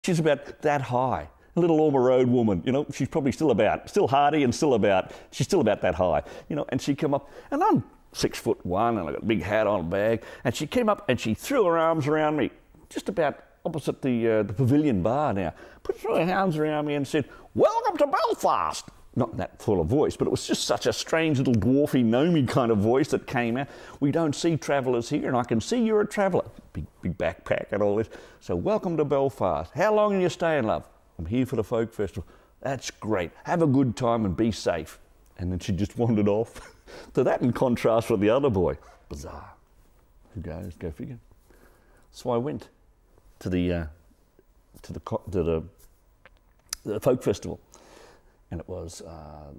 She's about that high, a little Ormer Road woman, you know, she's probably still hardy and she's still about that high, you know, and she come up, and I'm 6'1" and I got a big hat on, a bag, and she came up and she threw her arms around me, just about opposite the pavilion bar now, put her arms around me and said, "Welcome to Belfast." Not that full of voice, but it was just such a strange little dwarfy, gnomey kind of voice that came out. "We don't see travellers here, and I can see you're a traveller." Big backpack and all this. "So welcome to Belfast. How long are you staying, love?" "I'm here for the folk festival." "That's great. Have a good time and be safe." And then she just wandered off. To that in contrast with the other boy. Bizarre. Who goes? Go figure. So I went to the folk festival. And it was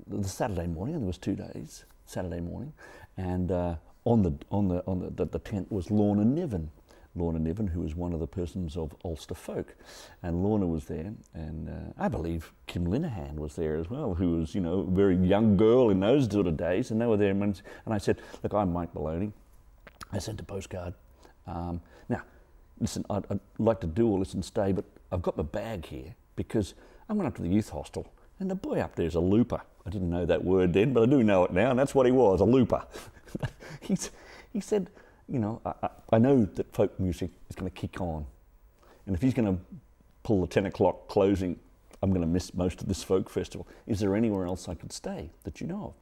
the Saturday morning, and there was 2 days, Saturday morning, and on the tent was Lorna Niven. Lorna Niven, who was one of the persons of Ulster folk. And Lorna was there, and I believe Kim Linehan was there as well, who was, you know, a very young girl in those sort of days, and they were there. And I said, "Look, I'm Mike Moloney." I sent a postcard. Now, listen, I'd like to do all this and stay, but I've got my bag here because I'm going up to the youth hostel. And the boy up there is a looper. I didn't know that word then, but I do know it now, and that's what he was, a looper. He said, "You know, I know that folk music is going to kick on, and if he's going to pull the 10 o'clock closing, I'm going to miss most of this folk festival. Is there anywhere else I could stay that you know of?"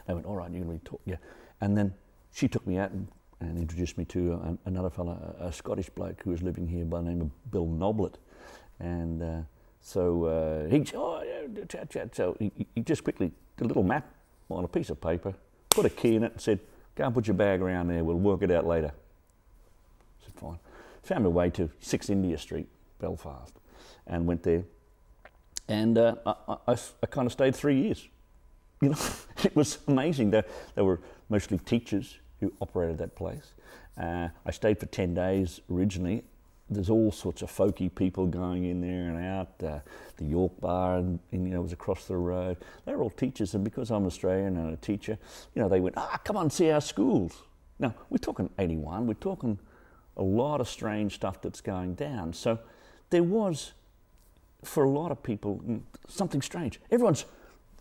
They went, "All right, you're going to talk, yeah." And then she took me out and introduced me to another fella, a Scottish bloke who was living here by the name of Bill Noblet. And so he said, "Oh, yeah, chat. So he just quickly did a little map on a piece of paper, put a key in it and said, "Go and put your bag around there, we'll work it out later." I said, "Fine." Found my way to 6 India Street, Belfast, and went there. And I kind of stayed 3 years. You know, it was amazing. There were mostly teachers who operated that place. I stayed for 10 days originally. There's all sorts of folky people going in there and out. The York Bar, and you know, was across the road. They were all teachers, and because I'm Australian and a teacher, you know, they went, "Come on, see our schools." Now, we're talking 81. We're talking a lot of strange stuff that's going down. So there was, for a lot of people, something strange. Everyone's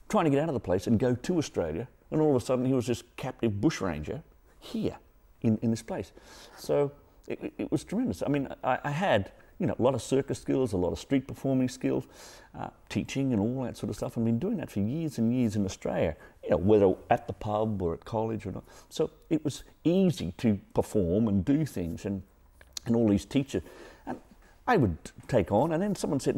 trying to get out of the place and go to Australia, and all of a sudden he was this captive bushranger here in this place. So it was tremendous. I mean, I had, you know, a lot of circus skills, a lot of street performing skills, teaching and all that sort of stuff. I've been doing that for years and years in Australia, you know, whether at the pub or at college or not. So it was easy to perform and do things, and all these teachers. And I would take on, and then someone said,